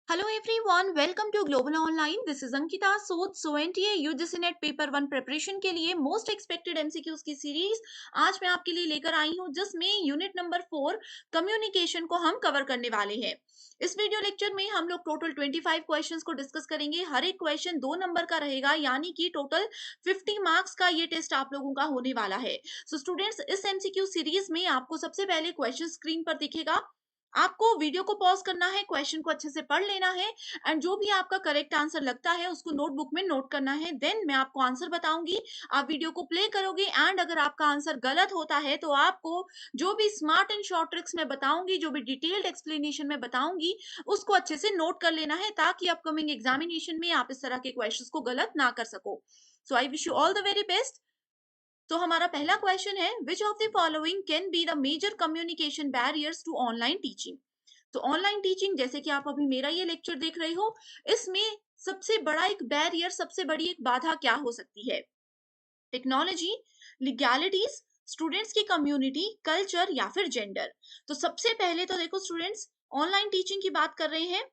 Hello everyone, welcome to Global Online. This is Ankita Sood. So NTA UGC net paper 1 preparation के लिए most expected MCQs की series आज मैं आपके लिए लेकर आई हूं, जिसमें यूनिट नंबर 4 कम्युनिकेशन को हम कवर करने वाले हैं। इस वीडियो लेक्चर में हम लोग टोटल 25 क्वेश्चंस को डिस्कस करेंगे। हर एक क्वेश्चन 2 नंबर का रहेगा, यानी कि टोटल 50 मार्क्स का ये टेस्ट आप लोगों का होने वाला है। सो स्टूडेंट्स, इस एमसीक्यू सीरीज में आपको सबसे पहले क्वेश्चन स्क्रीन पर दिखेगा। आपको वीडियो को पॉज करना है, क्वेश्चन को अच्छे से पढ़ लेना है एंड जो भी आपका करेक्ट आंसर लगता है उसको नोटबुक में नोट करना है। देन मैं आपको आंसर बताऊंगी, आप वीडियो को प्ले करोगे एंड अगर आपका आंसर गलत होता है तो आपको जो भी स्मार्ट एंड शॉर्ट ट्रिक्स मैं बताऊंगी, जो भी डिटेल्ड एक्सप्लेनेशन में बताऊंगी, उसको अच्छे से नोट कर लेना है ताकि अपकमिंग एग्जामिनेशन में आप इस तरह के क्वेश्चंस को गलत ना कर सको। So I wish you all the very best. तो हमारा पहला क्वेश्चन है, which of the following can be the major communication barriers to online teaching. तो ऑनलाइन टीचिंग, जैसे कि आप अभी मेरा ये लेक्चर देख रहे हो, इसमें सबसे बड़ा एक बैरियर, सबसे बड़ी एक बाधा क्या हो सकती है? टेक्नोलॉजी, लीगैलिटीज, स्टूडेंट्स की कम्युनिटी, कल्चर या फिर जेंडर। तो सबसे पहले तो देखो स्टूडेंट्स, ऑनलाइन टीचिंग की बात कर रहे हैं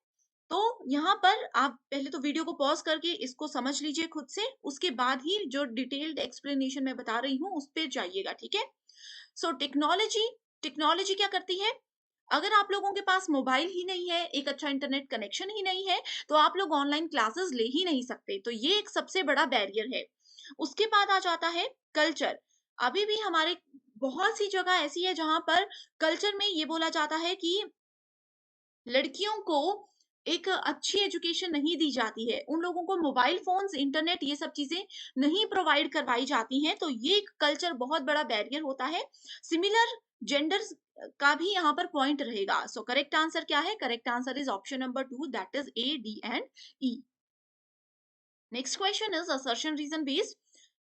तो यहाँ पर आप पहले तो वीडियो को पॉज करके इसको समझ लीजिए खुद से, उसके बाद ही जो डिटेल्ड एक्सप्लेनेशन मैं बता रही हूँ उस पर जाइएगा, ठीक है? सो टेक्नोलॉजी, टेक्नोलॉजी क्या करती है? अगर आप लोगों के पास मोबाइल ही नहीं है, एक अच्छा इंटरनेट कनेक्शन ही नहीं है, तो आप लोग ऑनलाइन क्लासेस ले ही नहीं सकते। तो ये एक सबसे बड़ा बैरियर है। उसके बाद आ जाता है कल्चर। अभी भी हमारे बहुत सी जगह ऐसी है जहां पर कल्चर में ये बोला जाता है कि लड़कियों को एक अच्छी एजुकेशन नहीं दी जाती है, उन लोगों को मोबाइल फोन्स, इंटरनेट, ये सब चीजें नहीं प्रोवाइड करवाई जाती हैं। तो ये एक कल्चर बहुत बड़ा बैरियर होता है। सिमिलर जेंडर्स का भी यहाँ पर पॉइंट रहेगा। सो करेक्ट आंसर क्या है? Correct answer is option number 2, that is A, D and E. Next question is assertion reason based.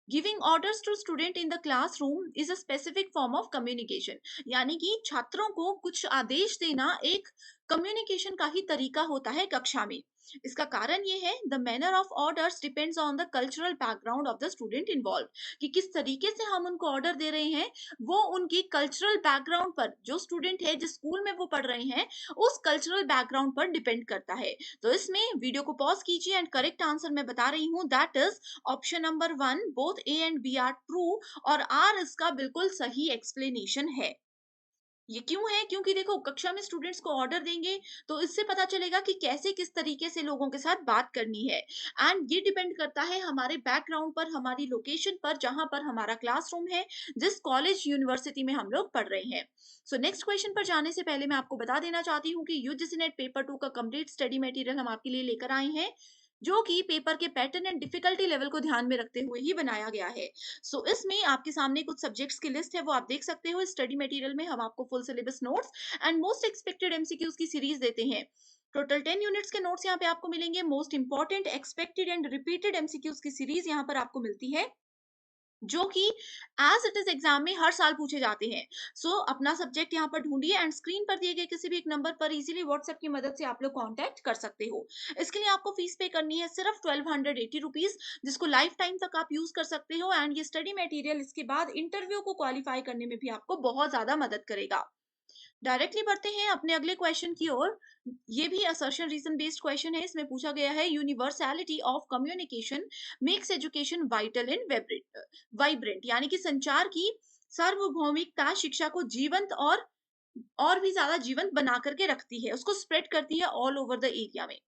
Giving orders to student in the classroom is a specific form of communication. यानी कि छात्रों को कुछ आदेश देना एक communication का ही तरीका होता है कक्षा में। इसका कारण ये है, the manner of orders depends on the cultural background of the student involve. कि किस तरीके से हम उनको ऑर्डर दे रहे हैं वो उनकी कल्चरल बैकग्राउंड पर, जो स्टूडेंट है जिस स्कूल में वो पढ़ रहे हैं उस कल्चरल बैकग्राउंड पर डिपेंड करता है। तो इसमें वीडियो को पॉज कीजिए एंड करेक्ट आंसर मैं बता रही हूँ, that is option number 1, both A and B are true और आर इसका बिल्कुल सही एक्सप्लेनेशन है। ये क्यों है? क्योंकि देखो कक्षा में स्टूडेंट्स को ऑर्डर देंगे तो इससे पता चलेगा कि कैसे, किस तरीके से लोगों के साथ बात करनी है एंड ये डिपेंड करता है हमारे बैकग्राउंड पर, हमारी लोकेशन पर, जहां पर हमारा क्लासरूम है, जिस कॉलेज यूनिवर्सिटी में हम लोग पढ़ रहे हैं। सो नेक्स्ट क्वेश्चन पर जाने से पहले मैं आपको बता देना चाहती हूँ कि यूजीसी नेट पेपर 2 का कंप्लीट स्टडी मटेरियल हम आपके लिए लेकर आए हैं, जो कि पेपर के पैटर्न एंड डिफिकल्टी लेवल को ध्यान में रखते हुए ही बनाया गया है। सो इसमें आपके सामने कुछ सब्जेक्ट्स की लिस्ट है, वो आप देख सकते हो। स्टडी मटेरियल में हम आपको full syllabus notes and most expected MCQs की सीरीज देते हैं। टोटल 10 यूनिट्स के नोट्स यहाँ पे आपको मिलेंगे। Most important, expected and repeated MCQs की सीरीज यहाँ पर आपको मिलती है, जो कि एज इट इज एग्जाम में हर साल पूछे जाते हैं। सो अपना सब्जेक्ट यहाँ पर ढूंढिए एंड स्क्रीन पर दिए गए किसी भी एक नंबर पर इजीली व्हाट्सएप की मदद से आप लोग कांटेक्ट कर सकते हो। इसके लिए आपको फीस पे करनी है सिर्फ 1280 रुपीज, जिसको लाइफ टाइम तक आप यूज कर सकते हो एंड ये स्टडी मटेरियल इसके बाद इंटरव्यू को क्वालिफाई करने में भी आपको बहुत ज्यादा मदद करेगा। डायरेक्टली बढ़ते हैं अपने अगले क्वेश्चन की ओर। ये भी असर्शन रीजन बेस्ड क्वेश्चन है। इसमें पूछा गया है, universality of communication makes education vital and vibrant. यानी कि संचार की सार्वभौमिकता शिक्षा को जीवंत और भी ज्यादा जीवंत बना करके रखती है, उसको स्प्रेड करती है ऑल ओवर द एरिया में।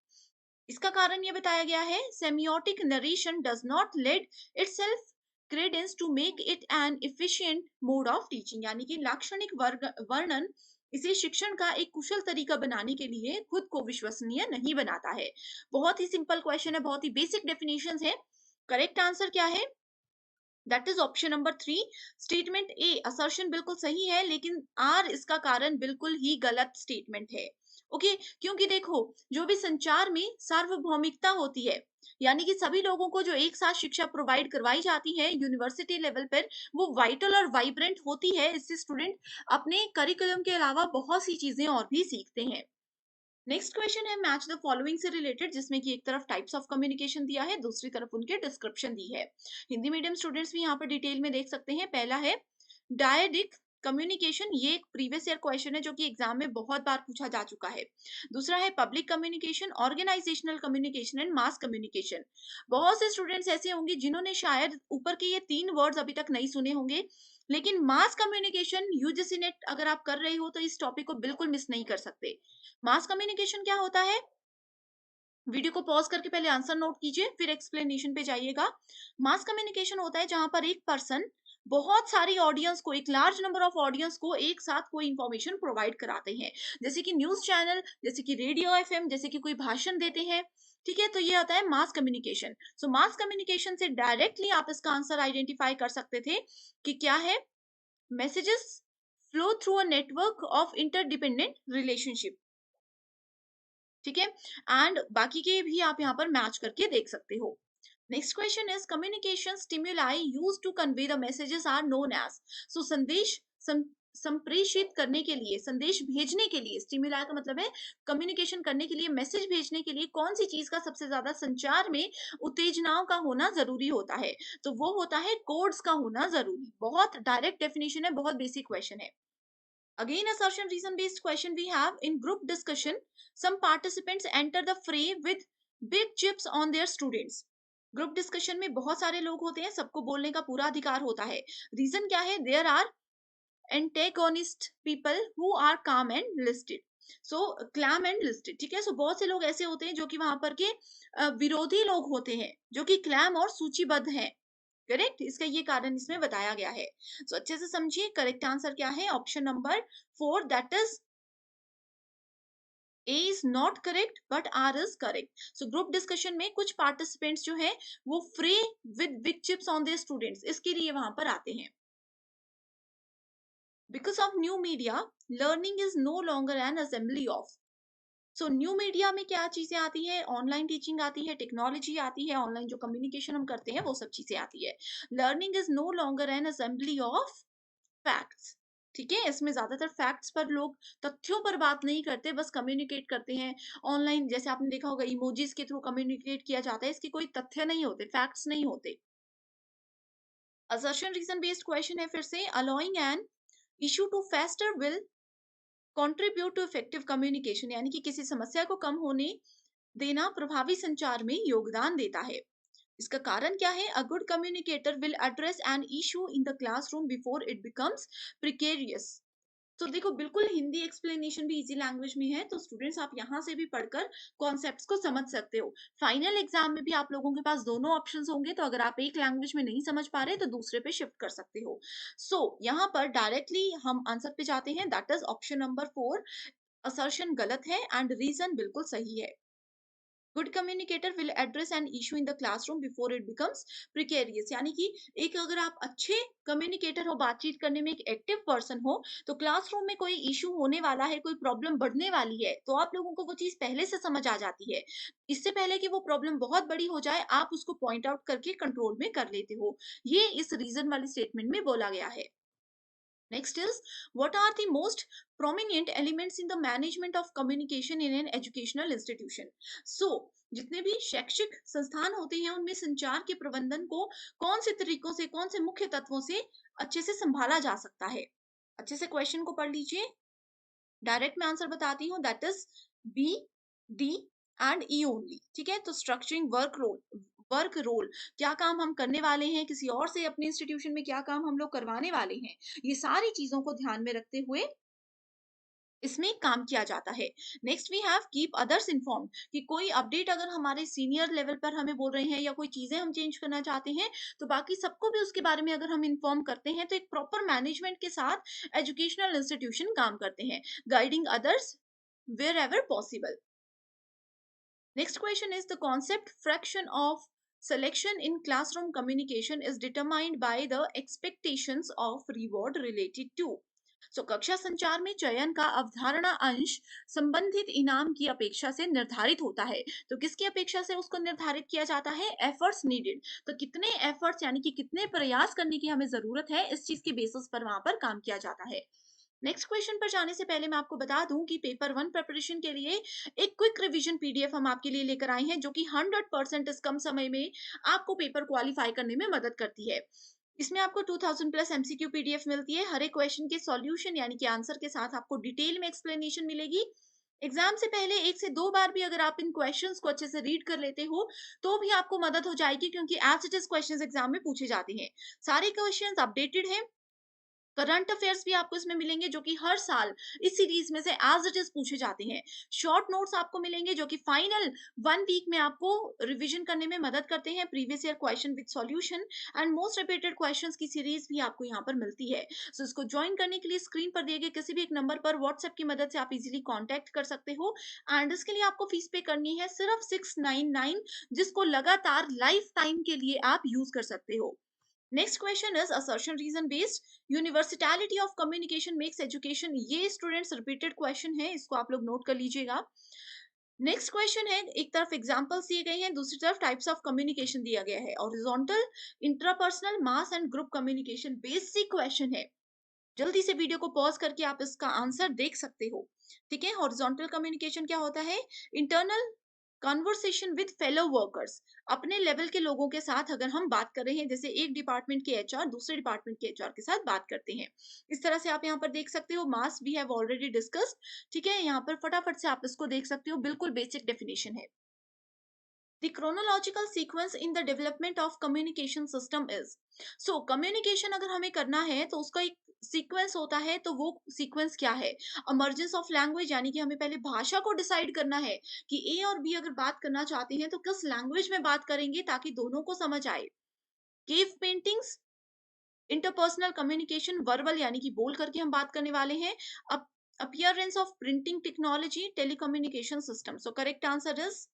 इसका कारण ये बताया गया है, semiotic narration does not lead itself credence to make it an efficient mode of teaching। यानी कि लाक्षणिक वर्णन इसे शिक्षण का एक कुशल तरीका बनाने के लिए खुद को विश्वसनीय नहीं बनाता है। बहुत ही सिंपल क्वेश्चन है, बहुत ही बेसिक डेफिनेशन है। करेक्ट आंसर क्या है? That is option number 3, statement A. Assertion बिल्कुल सही है, लेकिन आर इसका कारण बिल्कुल ही गलत स्टेटमेंट है। ओके क्योंकि देखो, जो भी संचार में सार्वभौमिकता होती है, यानी कि सभी लोगों को जो एक साथ शिक्षा प्रोवाइड करवाई जाती है यूनिवर्सिटी लेवल पर, वो वाइटल और वाइब्रेंट होती है। इससे स्टूडेंट अपने करिकुलम के अलावा बहुत सी चीजें और भी सीखते हैं। नेक्स्ट क्वेश्चन है, मैच द फॉलोइंग से रिलेटेड, जिसमें कि एक तरफ टाइप्स ऑफ कम्युनिकेशन दिया है, दूसरी तरफ उनके डिस्क्रिप्शन दी है। हिंदी मीडियम स्टूडेंट्स भी यहाँ पर डिटेल में देख सकते हैं। पहला है डायडिक कम्युनिकेशन, ये एक प्रीवियस ईयर क्वेश्चन है जो कि एग्जाम में बहुत बार पूछा जा चुका है। दूसरा है public communication, organisational communication and mass communication. बहुत से स्टूडेंट्स ऐसे होंगे जिन्होंने शायद ऊपर के ये 3 वर्ड्स अभी तक नहीं सुने होंगे, लेकिन मास कम्युनिकेशन यूजीसी नेट अगर आप कर रहे हो तो इस टॉपिक को बिल्कुल मिस नहीं कर सकते। मास कम्युनिकेशन क्या होता है? वीडियो को पॉज करके पहले आंसर नोट कीजिए, फिर एक्सप्लेनेशन पे जाइएगा। मास कम्युनिकेशन होता है जहां पर एक पर्सन बहुत सारी ऑडियंस को, एक लार्ज नंबर ऑफ ऑडियंस को एक साथ कोई इंफॉर्मेशन प्रोवाइड कराते हैं, जैसे कि न्यूज चैनल, जैसे कि रेडियो एफएम, जैसे कि कोई भाषण देते हैं। ठीक है, तो ये होता है मास कम्युनिकेशन। सो मास कम्युनिकेशन से डायरेक्टली आप इसका आंसर आइडेंटिफाई कर सकते थे कि क्या है। Messages flow through a network of interdependent relationship. ठीक है, एंड बाकी के भी आप यहाँ पर मैच करके देख सकते हो। Next question is communication stimuli use to convey the messages are known as. So संदेश संप्रेषित करने के लिए, संदेश भेजने के लिए, स्टिमुलाई का मतलब है कम्युनिकेशन करने के लिए, मैसेज भेजने के लिए कौन सी चीज का सबसे ज्यादा संचार में उत्तेजनाओं का होना जरूरी होता है? तो वो होता है कोड्स का होना जरूरी। बहुत डायरेक्ट डेफिनेशन है, बहुत बेसिक क्वेश्चन है। Again, assertion reason based question we have in group discussion. Some participants enter the fray with big chips on their students. Group discussion में बहुत सारे लोग होते हैं, सबको बोलने का पूरा अधिकार होता है। रीजन क्या है? There are antagonist people who are calm and listed. So calm and listed, ठीक है। सो बहुत से लोग ऐसे होते हैं जो कि वहां पर के विरोधी लोग होते हैं, जो कि क्लैम और सूचीबद्ध हैं। करेक्ट, इसका ये कारण इसमें बताया गया है। सो अच्छे से समझिए, करेक्ट आंसर क्या है? Option number 4, that is A is not correct but R is correct. So group discussion में कुछ पार्टिसिपेंट्स जो है वो free with big chips on their students, इसके लिए वहां पर आते हैं। Because of new media learning is no longer an assembly of. So new media में क्या चीजें आती है? ऑनलाइन टीचिंग आती है, टेक्नोलॉजी आती है, ऑनलाइन जो कम्युनिकेशन हम करते हैं वो सब चीजें आती है। Learning is no longer an assembly of facts. ठीक है, इसमें ज्यादातर फैक्ट्स पर लोग, तथ्यों पर बात नहीं करते, बस कम्युनिकेट करते हैं ऑनलाइन। जैसे आपने देखा होगा इमोजीज के थ्रू कम्युनिकेट किया जाता है, इसके कोई तथ्य नहीं होते, फैक्ट्स नहीं होते। असर्शन रीजन बेस्ड क्वेश्चन है फिर से। Allowing an issue to fester will contribute to effective communication, यानी कि किसी समस्या को कम होने देना प्रभावी संचार में योगदान देता है। इसका कारण क्या है? A good communicator will address an issue in the classroom before it becomes precarious. तो देखो, बिल्कुल हिंदी एक्सप्लेनेशन भी इजी लैंग्वेज में है, तो स्टूडेंट्स आप यहाँ से भी पढ़कर कॉन्सेप्ट्स को समझ सकते हो। फाइनल एग्जाम में भी आप लोगों के पास दोनों ऑप्शंस होंगे, तो अगर आप एक लैंग्वेज में नहीं समझ पा रहे तो दूसरे पे शिफ्ट कर सकते हो। यहाँ पर डायरेक्टली हम आंसर पे जाते हैं, that is option number 4। Assertion गलत है एंड रीजन बिल्कुल सही है। Good communicator will address an issue in the classroom before it becomes precarious, यानी कि एक अगर आप अच्छे कम्युनिकेटर हो, बातचीत करने में एक एक्टिव पर्सन हो, तो क्लासरूम में कोई इशू होने वाला है, कोई प्रॉब्लम बढ़ने वाली है, तो आप लोगों को वो चीज पहले से समझ आ जाती है। इससे पहले कि वो प्रॉब्लम बहुत बड़ी हो जाए, आप उसको पॉइंट आउट करके कंट्रोल में कर लेते हो। ये इस रीजन वाली स्टेटमेंट में बोला गया है। Next is, what are the most prominent elements in the management of communication in an educational institution? So, जितने भी शैक्षिक संस्थान होते हैं उनमें संचार के प्रबंधन को कौन से तरीकों से, कौन से मुख्य तत्वों से अच्छे से संभाला जा सकता है? अच्छे से क्वेश्चन को पढ़ लीजिए। डायरेक्ट में आंसर बताती हूँ, that is B, D and E only. ठीक है, तो स्ट्रक्चरिंग वर्क रोल, क्या काम हम करने वाले हैं किसी और से, अपने इंस्टीट्यूशन में क्या काम हम लोग करवाने वाले हैं, ये सारी चीजों को ध्यान में रखते हुए इसमें काम किया जाता है। Next we have keep others inform, कि कोई अपडेट अगर हमारे सीनियर लेवल पर हमें बोल रहे हैं या कोई चीजें हम चेंज करना चाहते हैं, तो बाकी सबको भी उसके बारे में अगर हम इन्फॉर्म करते हैं, तो एक प्रॉपर मैनेजमेंट के साथ एजुकेशनल इंस्टीट्यूशन काम करते हैं, guiding others wherever possible. Next question is, the concept fraction of selection in classroom communication is determined by the expectations of reward related to. So, कक्षा संचार में चयन का अवधारणा अंश संबंधित इनाम की अपेक्षा से निर्धारित होता है। तो किसकी अपेक्षा से उसको निर्धारित किया जाता है? Efforts needed. तो कितने एफर्ट्स, यानी कि कितने प्रयास करने की हमें जरूरत है, इस चीज के बेसिस पर वहां पर काम किया जाता है। नेक्स्ट क्वेश्चन पर जाने से पहले मैं आपको बता दूं कि पेपर 1 प्रिपरेशन के लिए एक क्विक रिवीजन पीडीएफ हम आपके लिए लेकर आए हैं, जो कि 100% इस कम समय में आपको पेपर क्वालिफाई करने में मदद करती है। इसमें आपको 2000 प्लस एमसीक्यू पीडीएफ मिलती है। हर एक क्वेश्चन के सॉल्यूशन यानी कि आंसर के साथ आपको डिटेल में एक्सप्लेनेशन मिलेगी। एग्जाम से पहले 1 से 2 बार भी अगर आप इन क्वेश्चंस को अच्छे से रीड कर लेते हो, तो भी आपको मदद हो जाएगी, क्योंकि as it is questions exam में पूछे जाते हैं। सारे क्वेश्चंस अपडेटेड हैं। करंट अफेयर्स भी आपको इसमें मिलेंगे, जो कि हर साल इस सीरीज में से एज इट इज पूछे जाते हैं। शॉर्ट नोट्स आपको मिलेंगे, जो कि फाइनल 1 वीक में आपको रिवीजन करने में मदद करते हैं। Previous year question with solution and most repeated questions की सीरीज भी आपको यहाँ पर मिलती है। सो इसको ज्वाइन करने के लिए स्क्रीन पर दिए गए किसी भी एक नंबर पर व्हाट्सएप की मदद से आप इजीली कॉन्टेक्ट कर सकते हो। एंड इसके लिए आपको फीस पे करनी है सिर्फ 699, जिसको लगातार लाइफ टाइम के लिए आप यूज कर सकते हो। Next question is assertion reason based. Universality of communication makes education, ये स्टूडेंट्स रिपीटेड क्वेश्चन है, इसको आप लोग नोट कर लीजिएगा। नेक्स्ट क्वेश्चन है, एक तरफ एग्जांपल्स दिए गए हैं, दूसरी तरफ टाइप्स ऑफ कम्युनिकेशन दिया गया है। Horizontal, intrapersonal, mass and group communication, basic question है। जल्दी से वीडियो को पॉज करके आप इसका आंसर देख सकते हो। ठीक है, हॉरिजॉन्टल कम्युनिकेशन क्या होता है? Internal conversation with fellow workers, अपने लेवल के लोगों के साथ अगर हम बात कर रहे हैं, जैसे एक डिपार्टमेंट के एचआर दूसरे डिपार्टमेंट के एचआर के साथ बात करते हैं, इस तरह से आप यहाँ पर देख सकते हो। Mass we have already discussed. ठीक है, यहाँ पर फटाफट से आप इसको देख सकते हो, बिल्कुल बेसिक डेफिनेशन है। The chronological sequence in the development of communication system is, so communication अगर हमें करना है तो उसका एक सीक्वेंस होता है, तो वो सीक्वेंस क्या है? emergence ऑफ लैंग्वेज, यानी कि हमें पहले भाषा को डिसाइड करना है कि ए और बी अगर बात करना चाहते हैं तो किस लैंग्वेज में बात करेंगे ताकि दोनों को समझ आए। Cave paintings, interpersonal communication, verbal यानी कि बोल करके हम बात करने वाले हैं। Appearance of printing technology, telecommunication system. So correct answer is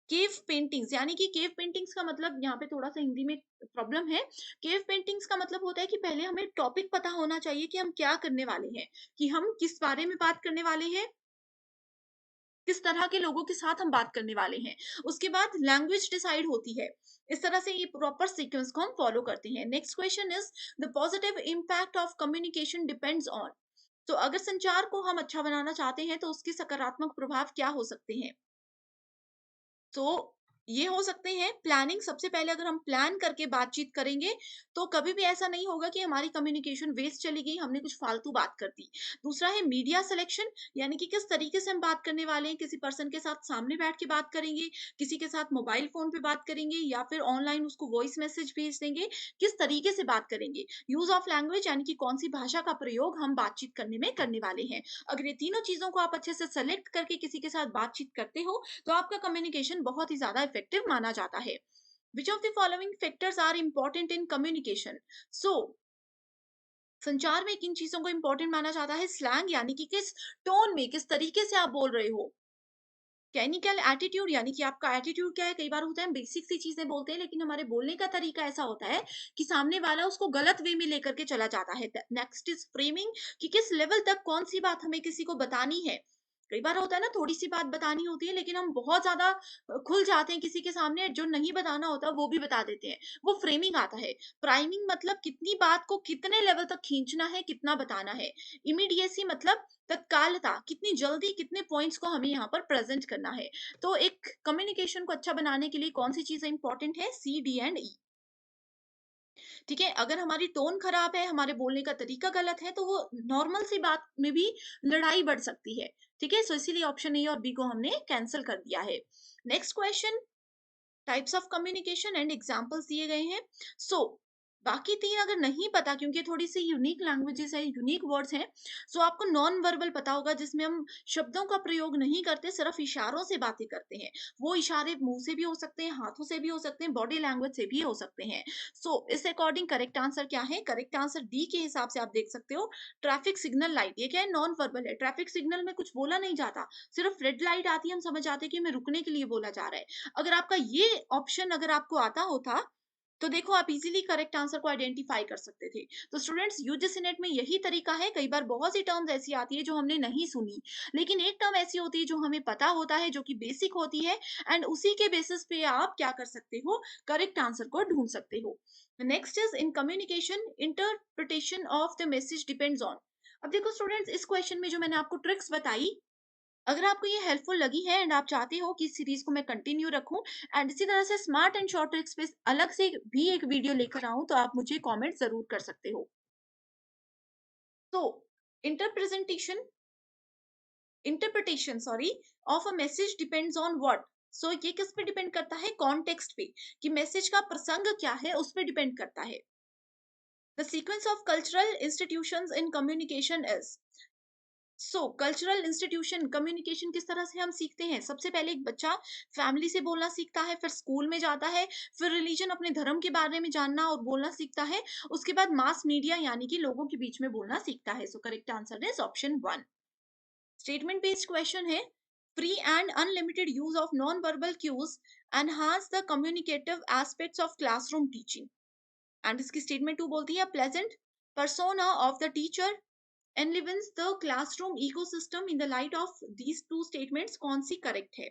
cave paintings, यानी कि केव पेंटिंग्स का मतलब, यहाँ पे थोड़ा सा हिंदी में प्रॉब्लम है। केव पेंटिंग्स का मतलब होता है कि पहले हमें टॉपिक पता होना चाहिए कि हम क्या करने वाले हैं, कि हम किस बारे में बात करने वाले हैं, किस तरह के लोगों के साथ हम बात करने वाले हैं। उसके बाद लैंग्वेज डिसाइड होती है। इस तरह से ये प्रॉपर सीक्वेंस को हम फॉलो करते हैं। Next question is, the positive impact of communication depends on, तो अगर संचार को हम अच्छा बनाना चाहते हैं तो उसके सकारात्मक प्रभाव क्या हो सकते हैं? तो ये हो सकते हैं प्लानिंग। सबसे पहले अगर हम प्लान करके बातचीत करेंगे तो कभी भी ऐसा नहीं होगा कि हमारी कम्युनिकेशन वेस्ट चली गई, हमने कुछ फालतू बात कर दी। दूसरा है मीडिया सिलेक्शन, यानी कि किस तरीके से हम बात करने वाले हैं, किसी पर्सन के साथ सामने बैठ के बात करेंगे, किसी के साथ मोबाइल फोन पे बात करेंगे, या फिर ऑनलाइन उसको वॉइस मैसेज भेज देंगे, किस तरीके से बात करेंगे। यूज ऑफ लैंग्वेज, यानी कि कौन सी भाषा का प्रयोग हम बातचीत करने में करने वाले हैं। अगर ये तीनों चीजों को आप अच्छे से सेलेक्ट करके किसी के साथ बातचीत करते हो तो आपका कम्युनिकेशन बहुत ही ज्यादा इफेक्टिव माना जाता है। Which of the following factors are important in communication? So संचार में किन चीजों को इंपॉर्टेंट माना जाता है? स्लैंग, यानी कि किस टोन में, किस तरीके से आप बोल रहे हो। कैनिकल एटीट्यूड, यानी कि आपका एटीट्यूड क्या है। कई बार होता है हम बेसिक सी चीजें बोलते हैं लेकिन हमारे बोलने का तरीका ऐसा होता है कि सामने वाला उसको गलत वे में लेकर के चला जाता है। नेक्स्ट इज फ्रेमिंग, कि किस लेवल तक कौन सी बात हमें किसी को बतानी है। कई बार होता है ना, थोड़ी सी बात बतानी होती है लेकिन हम बहुत ज्यादा खुल जाते हैं किसी के सामने, जो नहीं बताना होता वो भी बता देते हैं, वो फ्रेमिंग आता है। प्राइमिंग मतलब कितनी बात को कितने लेवल तक खींचना है, कितना बताना है। इमीडिएसी मतलब तत्कालता, कितनी जल्दी कितने पॉइंट्स को हमें यहाँ पर प्रेजेंट करना है। तो एक कम्युनिकेशन को अच्छा बनाने के लिए कौन सी चीजें इंपॉर्टेंट है? सी, डी एंड ई। ठीक है, अगर हमारी टोन खराब है, हमारे बोलने का तरीका गलत है, तो वो नॉर्मल सी बात में भी लड़ाई बढ़ सकती है। ठीक है, सो इसीलिए ऑप्शन ए और बी को हमने कैंसिल कर दिया है। Next question, types of communication and examples दिए गए हैं। सो बाकी तीन अगर नहीं पता, क्योंकि थोड़ी सी यूनिक लैंग्वेजेस है, यूनिक वर्ड्स हैं, सो आपको नॉन वर्बल पता होगा, जिसमें हम शब्दों का प्रयोग नहीं करते, सिर्फ इशारों से बातें करते हैं। वो इशारे मुंह से भी हो सकते हैं, हाथों से भी हो सकते हैं, बॉडी लैंग्वेज से भी हो सकते हैं। सो इस अकॉर्डिंग करेक्ट आंसर क्या है? करेक्ट आंसर डी के हिसाब से आप देख सकते हो। ट्रैफिक सिग्नल लाइट, ये क्या है? नॉन वर्बल है। ट्रैफिक सिग्नल में कुछ बोला नहीं जाता, सिर्फ रेड लाइट आती है, हम समझ जाते हैं कि हमें रुकने के लिए बोला जा रहा है। अगर आपका ये ऑप्शन अगर आपको आता होता तो देखो आप इजीली करेक्ट आंसर को आइडेंटिफाई कर सकते थे। तो स्टूडेंट्स, यूजीसी नेट में यही तरीका है। कई बार बहुत सी टर्म्स ऐसी आती है जो हमने नहीं सुनी, लेकिन एक टर्म ऐसी होती है जो हमें पता होता है, जो कि बेसिक होती है, एंड उसी के बेसिस पे आप क्या कर सकते हो? करेक्ट आंसर को ढूंढ सकते हो। Next is, in communication interpretation of the message depends on. अब देखो स्टूडेंट्स, इस क्वेश्चन में जो मैंने आपको ट्रिक्स बताई, अगर आपको ये हेल्पफुल लगी है एंड आप चाहते हो कि इस सीरीज को मैं कंटिन्यू रखूं एंड इसी तरह से स्मार्ट एंड शॉर्ट ट्रिक्स पे अलग से भी एक वीडियो लेकर आऊं, तो आप मुझे कमेंट जरूर कर सकते हो। तो interpresentation interpretation sorry of a message depends on what. So ये किस पे डिपेंड करता है? कॉन्टेक्स्ट पे, कि मैसेज का प्रसंग क्या है उस पे डिपेंड करता है। The sequence of cultural institutions in communication is. So cultural institution communication किस तरह से हम सीखते हैं? सबसे पहले एक बच्चा फैमिली से बोलना सीखता है, फिर स्कूल में जाता है, फिर रिलीजन अपने धर्म के बारे में जानना और बोलना सीखता है, उसके बाद मास मीडिया यानी कि लोगों के बीच में बोलना सीखता है। So correct answer is option 1। Statement based question है, free and unlimited use of non verbal cues enhance the communicative aspects of classroom teaching. And इसकी स्टेटमेंट 2 बोलती है, pleasant persona of the teacher enlivens the classroom ecosystem। in the light of these two statements कौन C correct है?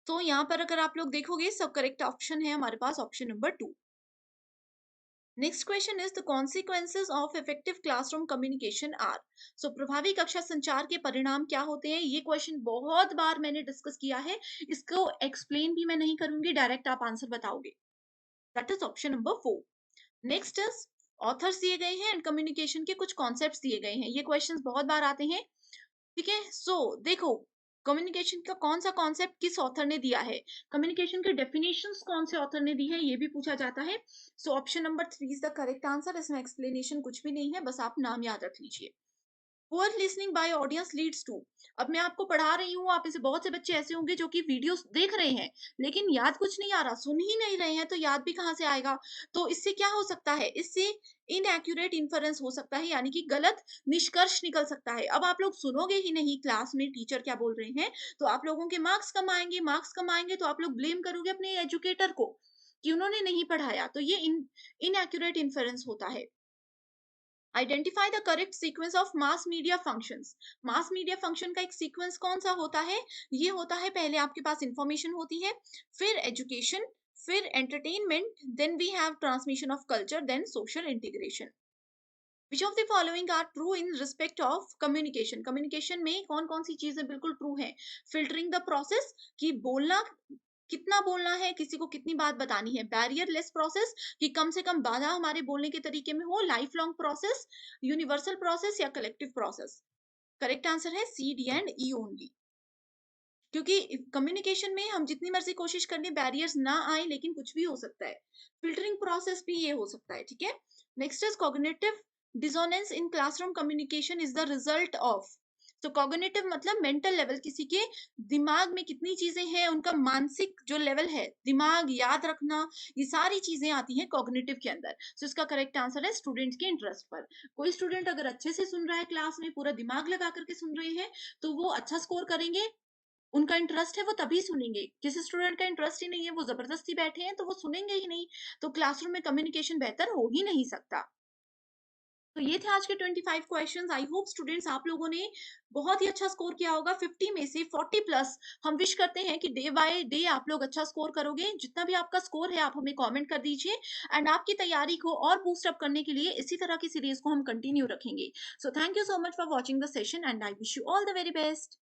तो यहाँ पर अगर आप लोग देखोगे सब करेक्ट ऑप्शन है हमारे पास option number 2। Next question is the consequences of effective classroom communication are. So प्रभावी कक्षा संचार के परिणाम क्या होते हैं? ये क्वेश्चन बहुत बार मैंने डिस्कस किया है, इसको एक्सप्लेन भी मैं नहीं करूंगी, डायरेक्ट आप आंसर बताओगे। That is option number 4। Next is authors दिए गए हैं एंड कम्युनिकेशन के कुछ कॉन्सेप्ट्स दिए गए हैं। ये क्वेश्चंस बहुत बार आते हैं, ठीक है। सो देखो, कम्युनिकेशन का कौन सा कॉन्सेप्ट किस ऑथर ने दिया है, कम्युनिकेशन के डेफिनेशंस कौन से ऑथर ने दी है, ये भी पूछा जाता है। So option number 3 is the correct answer. इसमें एक्सप्लेनेशन कुछ भी नहीं है, बस आप नाम याद रख लीजिए। Poor listening by audience leads to. अब मैं आपको पढ़ा रही हूँ, आप में से बहुत से बच्चे ऐसे होंगे जो कि वीडियोस देख रहे हैं लेकिन याद कुछ नहीं आ रहा, सुन ही नहीं रहे हैं, तो याद भी कहाँ से आएगा? तो इससे क्या हो सकता है? इससे इनएक्यूरेट इन्फरेंस हो सकता है, यानी कि गलत निष्कर्ष निकल सकता है। अब आप लोग सुनोगे ही नहीं क्लास में टीचर क्या बोल रहे हैं, तो आप लोगों के मार्क्स कम आएंगे। मार्क्स कम आएंगे तो आप लोग ब्लेम करोगे अपने एजुकेटर को कि उन्होंने नहीं पढ़ाया, तो ये इनएक्यूरेट इन्फरेंस होता है। Identify the correct sequence of mass media functions. Mass media function का एक सीक्वेंस कौन सा होता है? ये होता है, पहले आपके पास इंफॉर्मेशन होती है, फिर एजुकेशन, फिर entertainment, then we have transmission of culture, then social integration. Which of the following are true in respect of communication? Communication में कौन कौन सी चीजें बिल्कुल ट्रू है? फिल्टरिंग द प्रोसेस, कि बोलना कितना बोलना है, किसी को कितनी बात बतानी है। बैरियर लेस प्रोसेस, कि कम से कम बाधा हमारे बोलने के तरीके में हो। Life long process, universal process या कलेक्टिव प्रोसेस। करेक्ट आंसर है सी, डी एंड ई ओनली। क्योंकि कम्युनिकेशन में हम जितनी मर्जी कोशिश कर लें बैरियर्स ना आए, लेकिन कुछ भी हो सकता है। फिल्टरिंग प्रोसेस भी ये हो सकता है, ठीक है। Next is cognitive dissonance in classroom communication is the result of. तो कॉग्निटिव मतलब मेंटल लेवल, किसी के दिमाग में कितनी चीजें हैं, उनका मानसिक जो लेवल है, दिमाग याद रखना, ये सारी चीजें आती हैं कॉग्निटिव के अंदर। सो इसका करेक्ट आंसर है स्टूडेंट्स के इंटरेस्ट पर। कोई स्टूडेंट अगर अच्छे से सुन रहा है, क्लास में पूरा दिमाग लगा करके सुन रहे हैं, तो वो अच्छा स्कोर करेंगे। उनका इंटरेस्ट है वो तभी सुनेंगे। किसी स्टूडेंट का इंटरेस्ट ही नहीं है, वो जबरदस्ती बैठे हैं, तो वो सुनेंगे ही नहीं। तो क्लासरूम में कम्युनिकेशन बेहतर हो ही नहीं सकता। तो ये थे आज के 25 क्वेश्चंस। आई होप स्टूडेंट्स आप लोगों ने बहुत ही अच्छा स्कोर किया होगा। 50 में से 40 प्लस हम विश करते हैं कि डे बाय डे आप लोग अच्छा स्कोर करोगे। जितना भी आपका स्कोर है आप हमें कमेंट कर दीजिए एंड आपकी तैयारी को और बूस्ट अप करने के लिए इसी तरह की सीरीज को हम कंटिन्यू रखेंगे। So thank you so much for watching the session and I wish you all the very best.